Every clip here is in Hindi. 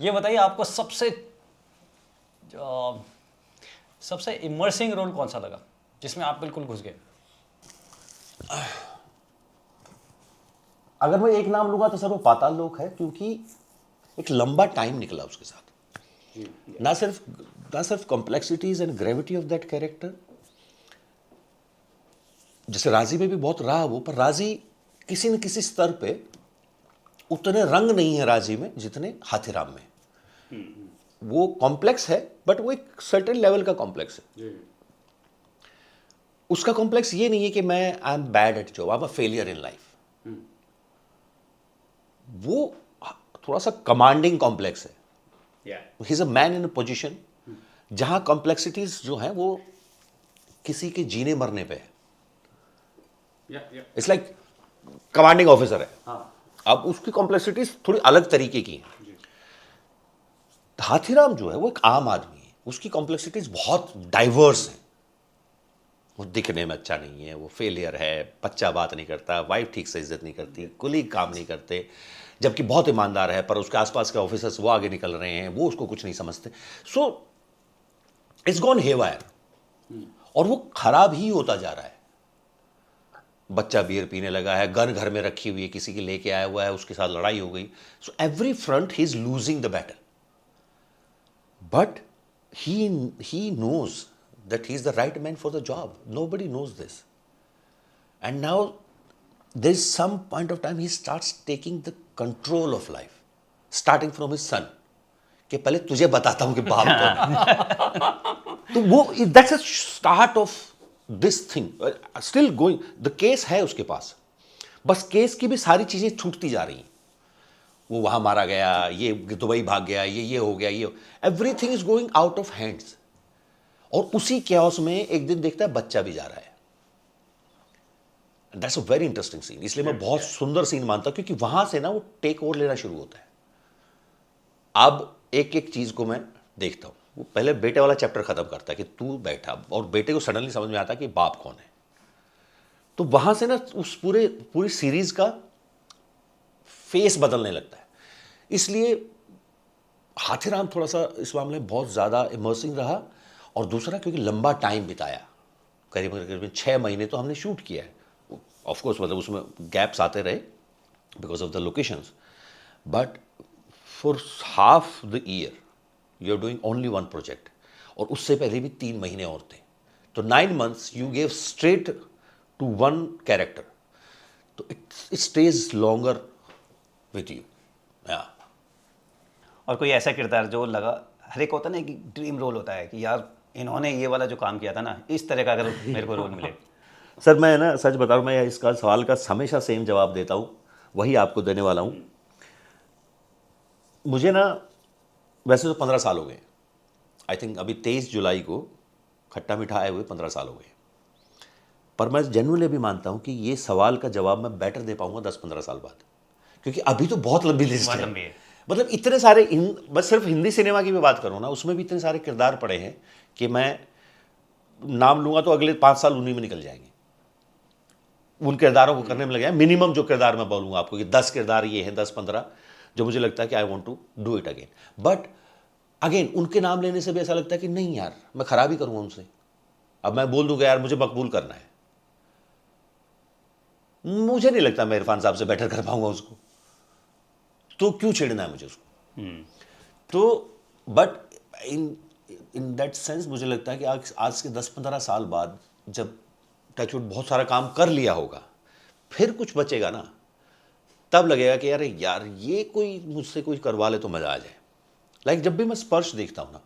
ये बताइए आपको सबसे इमर्सिंग रोल कौन सा लगा जिसमें आप बिल्कुल घुस गए? अगर मैं एक नाम लूंगा तो सर वो पाताल लोक है, क्योंकि एक लंबा टाइम निकला उसके साथ। ना सिर्फ complexities and gravity of that character, जैसे राजी में भी बहुत रहा वो, पर राजी किसी न किसी स्तर पे उतने रंग नहीं है राजी में जितने हाथीराम में। वो कॉम्प्लेक्स है, बट वो एक सर्टेन लेवल का कॉम्प्लेक्स है। उसका कॉम्प्लेक्स ये नहीं है कि मैं I am bad at job, I am a failure in life. वो थोड़ा सा कमांडिंग कॉम्प्लेक्स है। He is a man in a position जहां कॉम्प्लेक्सिटीज जो हैं वो किसी के जीने मरने पे है। इट्स लाइक कमांडिंग ऑफिसर है। अब उसकी कॉम्प्लेक्सिटीज थोड़ी अलग तरीके की हैं। हाथीराम जो है वो एक आम आदमी है, उसकी कॉम्प्लेक्सिटीज बहुत डाइवर्स हैं। वो दिखने में अच्छा नहीं है, वो फेलियर है, बच्चा बात नहीं करता, वाइफ ठीक से इज्जत नहीं करती, कुलीग काम नहीं करते, जबकि बहुत ईमानदार है, पर उसके आसपास के ऑफिसर्स वो आगे निकल रहे हैं, वो उसको कुछ नहीं समझते। सो इट्स गॉन हेवायर, और वो खराब ही होता जा रहा है। बच्चा बियर पीने लगा है, गन घर में रखी हुई है, किसी की लेके आया हुआ है, उसके साथ लड़ाई हो गई। So every front he is losing the battle, but he knows that he is the right man for the job. Nobody knows this. And now there is some point of time he starts taking the control of life, starting from his son. कि पहले तुझे बताता हूं कि बाप कौन है। तो वो that's a start of this thing, still going. The case है उसके पास, बस केस की भी सारी चीजें छूटती जा रही हैं। वो वहां मारा गया, ये दुबई भाग गया, ये हो गया, ये everything is going out of hands. और उसी कैओस में एक दिन देखता है बच्चा भी जा रहा है। That's a very interesting scene, इसलिए मैं बहुत सुंदर सीन मानता हूं, क्योंकि वहां से ना वो टेक ओवर लेना शुरू होता है। अब एक एक चीज को मैं देखता हूं। वो पहले बेटे वाला चैप्टर खत्म करता है कि तू बैठा, और बेटे को सडनली समझ में आता है कि बाप कौन है। तो वहां से ना उस पूरी सीरीज का फेस बदलने लगता है। इसलिए हाथीराम थोड़ा सा इस मामले में बहुत ज़्यादा इमर्सिंग रहा। और दूसरा क्योंकि लंबा टाइम बिताया, करीबन करीबन 6 महीने तो हमने शूट किया है। ऑफकोर्स मतलब उसमें गैप्स आते रहे because of the locations, but for half the year you are doing only one project. और उससे पहले भी 3 महीने और थे, तो 9 months you gave straight to one character. तो it stays longer with you. और कोई ऐसा किरदार जो लगा, हर एक होता ना कि ड्रीम रोल होता है कि यार इन्होंने ये वाला जो काम किया था ना, इस तरह का अगर मेरे को रोल मिले। सर मैं ना सच बता रहा हूँ, मैं इसका सवाल का हमेशा सेम जवाब देता हूँ, वही आपको देने वाला हूँ। मुझे ना वैसे तो 15 साल हो गए, आई थिंक अभी 23 जुलाई को खट्टा मीठा आए हुए 15 साल हो गए। पर मैं जेन्युइनली भी मानता हूँ कि ये सवाल का जवाब मैं बेटर दे पाऊंगा 10-15 साल बाद, क्योंकि अभी तो बहुत लंबी लिस्ट बहुत है। लंबी है। मतलब इतने सारे, बस सिर्फ हिंदी सिनेमा की भी बात करूँ ना, उसमें भी इतने सारे किरदार पड़े हैं कि मैं नाम लूंगा तो अगले 5 साल उन्हीं में निकल जाएंगे। उन किरदारों को करने में लगे हैं। मिनिमम जो किरदार मैं बोलूँगा आपको कि 10 किरदार ये हैं, 10-15 जो मुझे लगता है कि I want to do it again. But again उनके नाम लेने से भी ऐसा लगता है कि नहीं यार, मैं खराब ही करूँगा उनसे। अब मैं बोल दूंगा यार मुझे मकबूल करना है, मुझे नहीं लगता मैं इरफान साहब से बेटर कर पाऊंगा उसको, तो क्यों छेड़ना है मुझे उसको। तो बट इन दैट सेंस मुझे लगता है कि आज के 10-15 साल बाद जब टचवुड बहुत सारा काम कर लिया होगा, फिर कुछ बचेगा ना, तब लगेगा कि अरे यार ये कोई मुझसे कोई करवा ले तो मजा आ जाए। लाइक जब भी मैं स्पर्श देखता हूँ ना,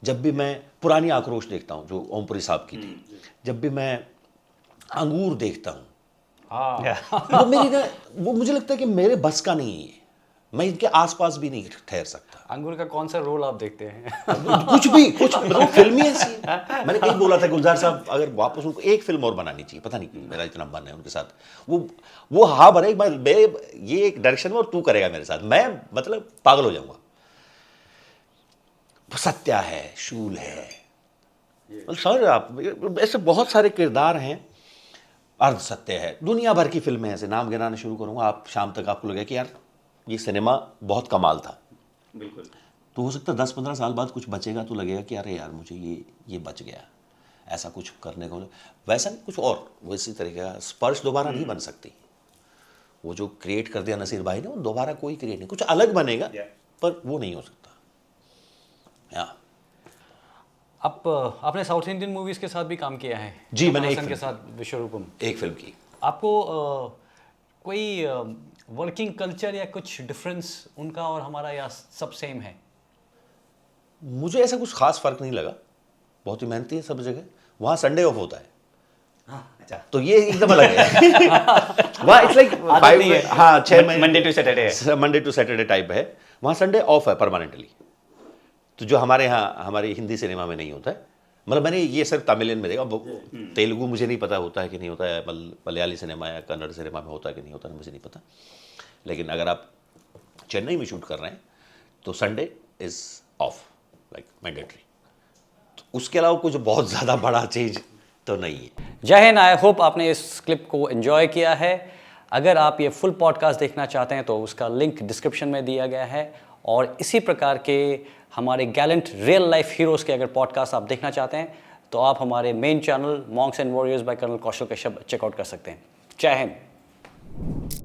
जब भी मैं पुरानी आक्रोश देखता हूँ जो ओमपुरी साहब की थी, जब भी मैं अंगूर देखता हूँ, वो मेरी ना, वो मुझे लगता है कि मेरे बस का नहीं है, मैं इनके आसपास भी नहीं ठहर सकता। अंगूर का कौन सा रोल आप देखते हैं? कुछ भी, कुछ मतलब फिल्मी ऐसी है। मैंने कहीं बोला था गुलजार साहब अगर वापस उनको एक फिल्म और बनानी चाहिए, पता नहीं क्यों मेरा इतना मन है उनके साथ। वो हाँ बने, मैं ये एक डायरेक्शन में और तू करेगा मेरे साथ, मैं मतलब पागल हो जाऊंगा। सत्या है, शूल है, सर आप ऐसे बहुत सारे किरदार हैं। अर्ध सत्य है, दुनिया भर की फिल्में ऐसे नाम गिनाना शुरू करूंगा, आप शाम तक आपको लगेगा कि यार ये सिनेमा बहुत कमाल था। बिल्कुल। तो हो सकता है 10-15 साल बाद कुछ बचेगा तो लगेगा कि अरे यार मुझे ये बच गया, ऐसा कुछ करने को। वैसा नहीं, कुछ और वैसी तरीके का स्पर्श दोबारा नहीं बन सकती। वो जो क्रिएट कर दिया नसीर भाई ने, वो दोबारा कोई क्रिएट नहीं, कुछ अलग बनेगा पर वो नहीं हो सकता। या आपने साउथ इंडियन मूवीज के साथ भी काम किया है जी, मैंने कमल हसन के साथ विश्वरूपम। एक फिल्म की। आपको कोई वर्किंग कल्चर या कुछ डिफरेंस उनका और हमारा या सब सेम है? मुझे ऐसा कुछ खास फर्क नहीं लगा, बहुत ही मेहनती है सब जगह। वहाँ संडे ऑफ होता है, अच्छा। तो ये एकदम अलग है। वहाँ इट्स लाइक 6 महीने Monday to Saturday, Monday to Saturday type है। वहाँ संडे ऑफ है परमानेंटली, तो जो हमारे यहाँ हमारी हिंदी सिनेमा में नहीं होता है। मतलब मैंने ये सिर्फ तमिलियन में देखा, तेलुगु मुझे नहीं पता होता है कि नहीं होता है, मलयाली सिनेमा या कन्नड़ सिनेमा में होता है कि नहीं होता है, मुझे नहीं पता। लेकिन अगर आप चेन्नई में शूट कर रहे हैं तो Sunday is of, like mandatory. उसके अलावा कुछ बहुत ज़्यादा बड़ा चीज़ तो नहीं है। जय हिंद। आई होप आपने इस क्लिप को एंजॉय किया है। अगर आप ये फुल पॉडकास्ट देखना चाहते हैं तो उसका लिंक डिस्क्रिप्शन में दिया गया है, और इसी प्रकार के हमारे गैलेंट रियल लाइफ हीरोज़ के अगर पॉडकास्ट आप देखना चाहते हैं तो आप हमारे main channel Monks and Warriors by Colonel Kaushal Kashyap check out कर सकते हैं। जय हिंद।